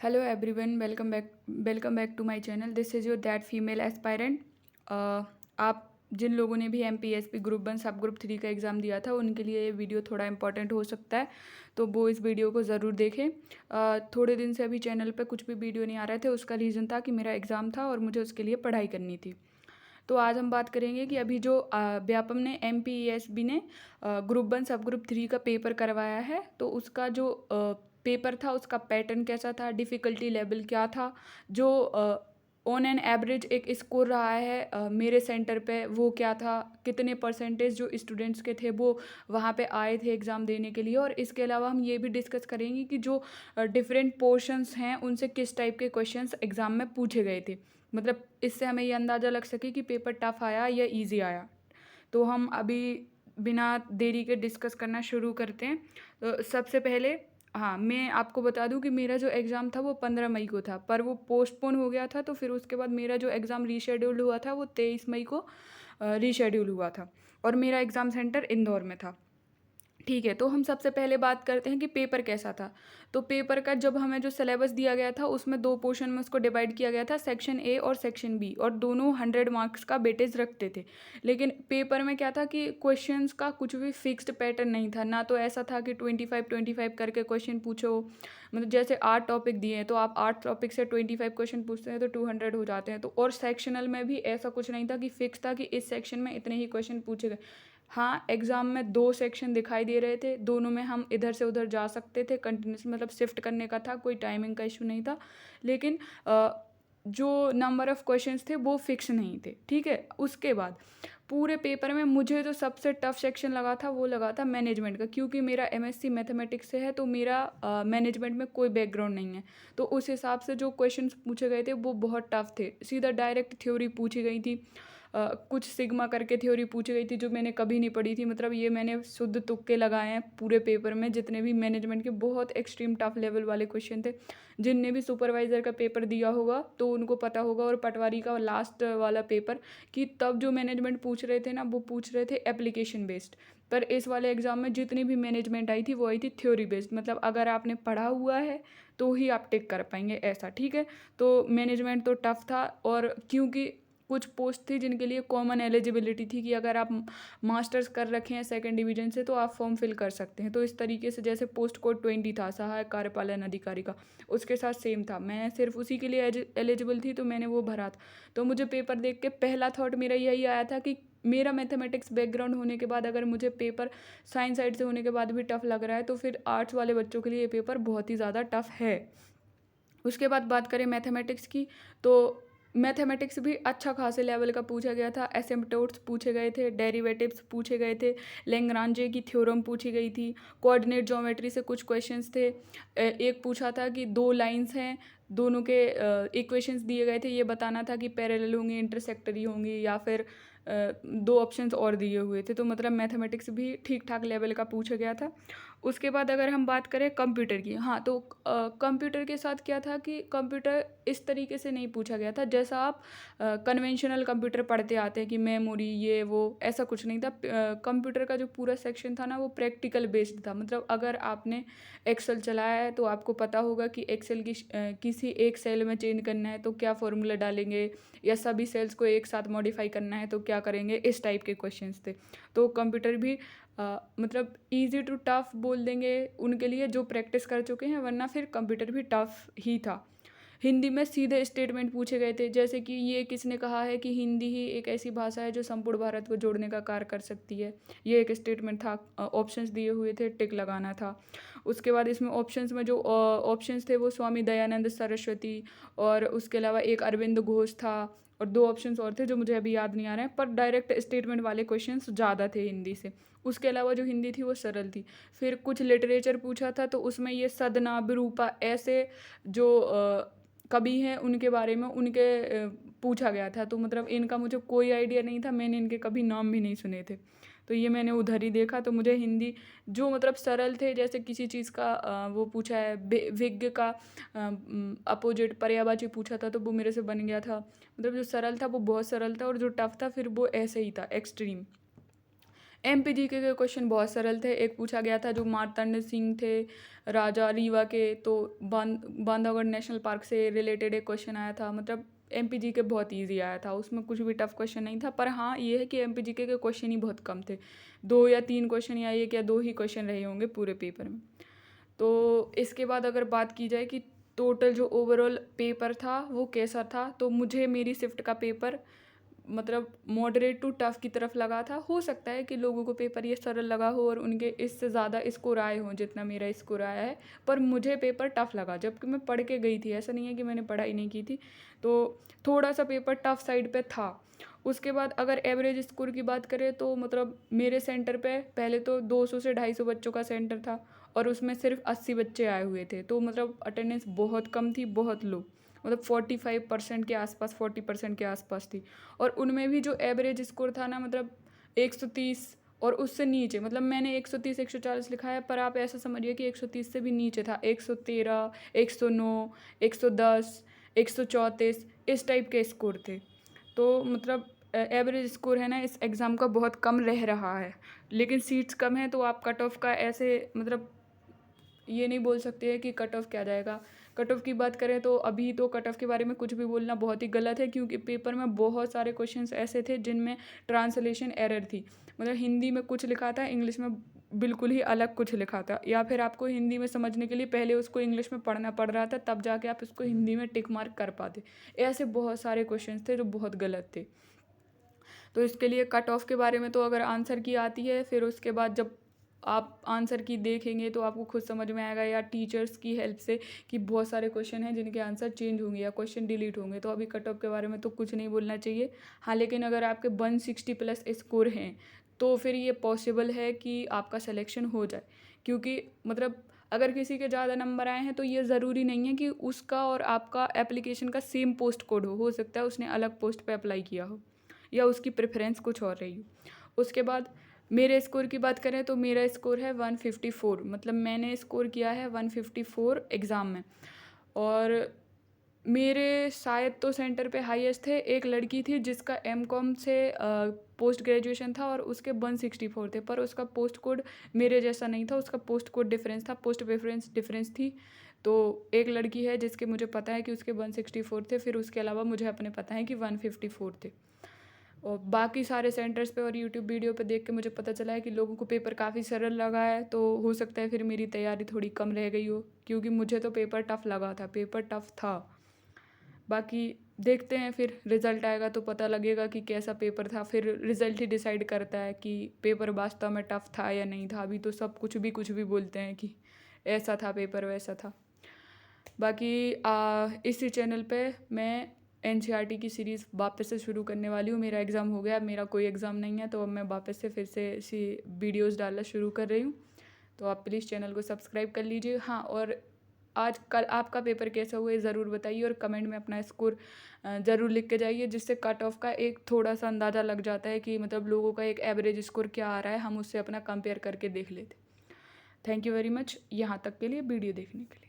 Hello everyone, welcome back to my channel. This is your that female aspirant. आप जिन लोगों ने भी MPSP group 1 सब ग्रुप 3 का एग्ज़ाम दिया था उनके लिए ये वीडियो थोड़ा इंपॉर्टेंट हो सकता है, तो वो इस वीडियो को ज़रूर देखें। थोड़े दिन से अभी चैनल पे कुछ भी वीडियो नहीं आ रहे थे, उसका रीज़न था कि मेरा एग्ज़ाम था और मुझे उसके लिए पढ़ाई करनी थी। तो आज हम बात करेंगे कि अभी जो व्यापम ने MPESB ने ग्रुप 1 सब ग्रुप 3 का पेपर करवाया है, तो उसका जो पेपर था उसका पैटर्न कैसा था, डिफ़िकल्टी लेवल क्या था, जो ऑन एन एवरेज एक स्कोर रहा है मेरे सेंटर पे वो क्या था, कितने परसेंटेज जो स्टूडेंट्स के थे वो वहाँ पे आए थे एग्ज़ाम देने के लिए। और इसके अलावा हम ये भी डिस्कस करेंगे कि जो डिफरेंट पोर्शंस हैं उनसे किस टाइप के क्वेश्चंस एग्ज़ाम में पूछे गए थे, मतलब इससे हमें ये अंदाज़ा लग सके कि पेपर टफ आया या इजी आया। तो हम अभी बिना देरी के डिस्कस करना शुरू करते हैं। तो सबसे पहले हाँ, मैं आपको बता दूं कि मेरा जो एग्ज़ाम था वो 15 मई को था, पर वो पोस्टपोन हो गया था, तो फिर उसके बाद मेरा जो एग्ज़ाम रीशेड्यूल हुआ था वो 23 मई को रीशेड्यूल हुआ था और मेरा एग्ज़ाम सेंटर इंदौर में था। ठीक है, तो हम सबसे पहले बात करते हैं कि पेपर कैसा था। तो पेपर का जब हमें जो सिलेबस दिया गया था उसमें 2 पोर्शन में उसको डिवाइड किया गया था, सेक्शन ए और सेक्शन बी, और दोनों 100 मार्क्स का वेटेज रखते थे। लेकिन पेपर में क्या था कि क्वेश्चंस का कुछ भी फिक्स्ड पैटर्न नहीं था, ना तो ऐसा था कि 25-25 करके क्वेश्चन पूछो, मतलब जैसे 8 टॉपिक दिए हैं तो आप 8 टॉपिक से 25 क्वेश्चन पूछते हैं तो 200 हो जाते हैं। तो और सेक्शनल में भी ऐसा कुछ नहीं था कि फिक्स था कि इस सेक्शन में इतने ही क्वेश्चन पूछे गए। हाँ, एग्ज़ाम में 2 सेक्शन दिखाई दे रहे थे, दोनों में हम इधर से उधर जा सकते थे, कंटिन्यूअस मतलब शिफ्ट करने का था, कोई टाइमिंग का इश्यू नहीं था। लेकिन जो नंबर ऑफ़ क्वेश्चंस थे वो फिक्स नहीं थे, ठीक है? उसके बाद पूरे पेपर में मुझे जो सबसे टफ सेक्शन लगा था वो लगा था मैनेजमेंट का, क्योंकि मेरा MSc मैथमेटिक्स से है, तो मेरा मैनेजमेंट में कोई बैकग्राउंड नहीं है। तो उस हिसाब से जो क्वेश्चंस पूछे गए थे वो बहुत टफ थे, सीधा डायरेक्ट थ्योरी पूछी गई थी। कुछ सिग्मा करके थ्योरी पूछी गई थी जो मैंने कभी नहीं पढ़ी थी, मतलब ये मैंने शुद्ध तुक्के लगाए हैं पूरे पेपर में। जितने भी मैनेजमेंट के बहुत एक्सट्रीम टफ लेवल वाले क्वेश्चन थे, जिनने भी सुपरवाइज़र का पेपर दिया होगा तो उनको पता होगा, और पटवारी का लास्ट वाला पेपर, कि तब जो मैनेजमेंट पूछ रहे थे ना वो पूछ रहे थे एप्लीकेशन बेस्ड। पर इस वाले एग्ज़ाम में जितनी भी मैनेजमेंट आई थी वो आई थी थ्योरी बेस्ड, मतलब अगर आपने पढ़ा हुआ है तो ही आप टिक कर पाएंगे ऐसा, ठीक है? तो मैनेजमेंट तो टफ था, और क्योंकि कुछ पोस्ट थी जिनके लिए कॉमन एलिजिबिलिटी थी कि अगर आप मास्टर्स कर रखे हैं सेकंड डिवीजन से तो आप फॉर्म फिल कर सकते हैं। तो इस तरीके से जैसे पोस्ट कोड 20 था सहायक कार्यपालन अधिकारी का, उसके साथ सेम था, मैं सिर्फ उसी के लिए एलिजिबल थी तो मैंने वो भरा था। तो मुझे पेपर देख के पहला थॉट मेरा यही आया था कि मेरा मैथमेटिक्स बैकग्राउंड होने के बाद अगर मुझे पेपर साइंस साइड से होने के बाद भी टफ लग रहा है तो फिर आर्ट्स वाले बच्चों के लिए ये पेपर बहुत ही ज़्यादा टफ है। उसके बाद बात करें मैथमेटिक्स की, तो मैथमेटिक्स भी अच्छा खासे लेवल का पूछा गया था। एसिम्पटोट्स पूछे गए थे, डेरिवेटिव्स पूछे गए थे, लेंग्रांजे की थ्योरम पूछी गई थी, कोऑर्डिनेट ज्योमेट्री से कुछ क्वेश्चंस थे। एक पूछा था कि 2 लाइंस हैं, दोनों के इक्वेशंस दिए गए थे, ये बताना था कि पैरेलल होंगी, इंटरसेक्टरी होंगी, या फिर 2 ऑप्शंस और दिए हुए थे। तो मतलब मैथमेटिक्स भी ठीक ठाक लेवल का पूछा गया था। उसके बाद अगर हम बात करें कंप्यूटर की, हाँ, तो कंप्यूटर के साथ क्या था कि कंप्यूटर इस तरीके से नहीं पूछा गया था जैसा आप कन्वेंशनल कंप्यूटर पढ़ते आते हैं कि मेमोरी ये वो, ऐसा कुछ नहीं था। कंप्यूटर का जो पूरा सेक्शन था ना वो प्रैक्टिकल बेस्ड था, मतलब अगर आपने एक्सेल चलाया है तो आपको पता होगा कि एक्सेल की किसी एक सेल में चेंज करना है तो क्या फॉर्मूला डालेंगे, या सभी सेल्स को एक साथ मॉडिफाई करना है तो क्या करेंगे, इस टाइप के क्वेश्चंस थे। तो कंप्यूटर भी मतलब इजी टू टफ बोल देंगे उनके लिए जो प्रैक्टिस कर चुके हैं, वरना फिर कंप्यूटर भी टफ ही था। हिंदी में सीधे स्टेटमेंट पूछे गए थे, जैसे कि ये किसने कहा है कि हिंदी ही एक ऐसी भाषा है जो संपूर्ण भारत को जोड़ने का कार्य कर सकती है, ये एक स्टेटमेंट था। ऑप्शंस दिए हुए थे, टिक लगाना था। उसके बाद इसमें ऑप्शंस में जो ऑप्शंस थे वो स्वामी दयानंद सरस्वती, और उसके अलावा एक अरविंद घोष था, और 2 ऑप्शंस और थे जो मुझे अभी याद नहीं आ रहे हैं, पर डायरेक्ट स्टेटमेंट वाले क्वेश्चंस ज़्यादा थे हिंदी से। उसके अलावा जो हिंदी थी वो सरल थी। फिर कुछ लिटरेचर पूछा था, तो उसमें ये सदना विरूपा ऐसे जो कवि हैं उनके बारे में उनके पूछा गया था। तो मतलब इनका मुझे कोई आइडिया नहीं था, मैंने इनके कभी नाम भी नहीं सुने थे। तो ये मैंने उधर ही देखा, तो मुझे हिंदी जो मतलब सरल थे, जैसे किसी चीज़ का वो पूछा है विज्ञ का अपोजिट पर्यायवाची पूछा था तो वो मेरे से बन गया था। मतलब जो सरल था वो बहुत सरल था, और जो टफ था फिर वो ऐसे ही था, एक्सट्रीम। MPGK के क्वेश्चन बहुत सरल थे। एक पूछा गया था जो मार्तंड सिंह थे राजा रीवा के, तो बांधवगढ़ नेशनल पार्क से रिलेटेड एक क्वेश्चन आया था। मतलब MPGK बहुत ईजी आया था, उसमें कुछ भी टफ क्वेश्चन नहीं था। पर हाँ ये है कि MPGK के क्वेश्चन ही बहुत कम थे, 2 या 3 क्वेश्चन या 1 या 2 ही क्वेश्चन रहे होंगे पूरे पेपर में। तो इसके बाद अगर बात की जाए कि टोटल जो ओवरऑल पेपर था वो कैसा था, तो मुझे मेरी शिफ्ट का पेपर मतलब मॉडरेट टू टफ की तरफ लगा था। हो सकता है कि लोगों को पेपर ये सरल लगा हो और उनके इससे ज़्यादा स्कोर आए हों जितना मेरा स्कोर आया है, पर मुझे पेपर टफ लगा, जबकि मैं पढ़ के गई थी, ऐसा नहीं है कि मैंने पढ़ाई नहीं की थी। तो थोड़ा सा पेपर टफ साइड पे था। उसके बाद अगर एवरेज स्कोर की बात करें तो मतलब मेरे सेंटर पे पहले तो 200 से 250 बच्चों का सेंटर था और उसमें सिर्फ 80 बच्चे आए हुए थे, तो मतलब अटेंडेंस बहुत कम थी, बहुत लो, मतलब 45% के आसपास, 40% के आसपास थी। और उनमें भी जो एवरेज स्कोर था ना, मतलब 130 और उससे नीचे, मतलब मैंने 130 140 लिखा है, पर आप ऐसा समझिए कि 130 से भी नीचे था, 113 109 110 134 इस टाइप के स्कोर थे। तो मतलब एवरेज स्कोर है ना इस एग्ज़ाम का बहुत कम रह रहा है, लेकिन सीट्स कम है तो आप कट ऑफ का ऐसे मतलब ये नहीं बोल सकते हैं कि कट ऑफ क्या जाएगा। कट ऑफ की बात करें तो अभी तो कट ऑफ के बारे में कुछ भी बोलना बहुत ही गलत है, क्योंकि पेपर में बहुत सारे क्वेश्चंस ऐसे थे जिनमें ट्रांसलेशन एरर थी। मतलब हिंदी में कुछ लिखा था, इंग्लिश में बिल्कुल ही अलग कुछ लिखा था, या फिर आपको हिंदी में समझने के लिए पहले उसको इंग्लिश में पढ़ना पड़ रहा था, तब जाके आप उसको हिंदी में टिक मार्क कर पाते। ऐसे बहुत सारे क्वेश्चंस थे जो बहुत गलत थे। तो इसके लिए कट ऑफ के बारे में तो अगर आंसर की आती है, फिर उसके बाद जब आप आंसर की देखेंगे तो आपको खुद समझ में आएगा, या टीचर्स की हेल्प से, कि बहुत सारे क्वेश्चन हैं जिनके आंसर चेंज होंगे या क्वेश्चन डिलीट होंगे। तो अभी कट ऑफ के बारे में तो कुछ नहीं बोलना चाहिए। हाँ, लेकिन अगर आपके 160 प्लस स्कोर हैं तो फिर ये पॉसिबल है कि आपका सिलेक्शन हो जाए, क्योंकि मतलब अगर किसी के ज़्यादा नंबर आए हैं तो ये ज़रूरी नहीं है कि उसका और आपका एप्लीकेशन का सेम पोस्ट कोड हो सकता है उसने अलग पोस्ट पे अप्लाई किया हो या उसकी प्रेफरेंस कुछ और रही हो। उसके बाद मेरे स्कोर की बात करें तो मेरा स्कोर है 154, मतलब मैंने स्कोर किया है 154 एग्ज़ाम में। और मेरे शायद तो सेंटर पे हाईएस्ट थे, एक लड़की थी जिसका MCOM से पोस्ट ग्रेजुएशन था और उसके 164 थे, पर उसका पोस्ट कोड मेरे जैसा नहीं था, उसका पोस्ट कोड डिफरेंस था, पोस्ट प्रेफरेंस डिफरेंस थी। तो एक लड़की है जिसके मुझे पता है कि उसके 164 थे, फिर उसके अलावा मुझे अपने पता है कि 154 थे। और बाकी सारे सेंटर्स पे और यूट्यूब वीडियो पे देख के मुझे पता चला है कि लोगों को पेपर काफ़ी सरल लगा है, तो हो सकता है फिर मेरी तैयारी थोड़ी कम रह गई हो, क्योंकि मुझे तो पेपर टफ लगा था, पेपर टफ था। बाकी देखते हैं, फिर रिज़ल्ट आएगा तो पता लगेगा कि कैसा पेपर था, फिर रिज़ल्ट ही डिसाइड करता है कि पेपर वास्तव में टफ था या नहीं था। अभी तो सब कुछ भी बोलते हैं कि ऐसा था पेपर, वैसा था। बाकी इसी चैनल पे मैं NCERT की सीरीज़ वापस से शुरू करने वाली हूँ। मेरा एग्ज़ाम हो गया, अब मेरा कोई एग्ज़ाम नहीं है, तो अब मैं वापस से फिर से ऐसी वीडियोज़ डालना शुरू कर रही हूँ। तो आप प्लीज़ चैनल को सब्सक्राइब कर लीजिए। हाँ, और आज कल आपका पेपर कैसा हुआ ये ज़रूर बताइए और कमेंट में अपना स्कोर ज़रूर लिख के जाइए, जिससे कट ऑफ का एक थोड़ा सा अंदाज़ा लग जाता है कि मतलब लोगों का एक एवरेज स्कोर क्या आ रहा है, हम उससे अपना कंपेयर करके देख लेते। थैंक यू वेरी मच यहाँ तक के लिए वीडियो देखने के लिए।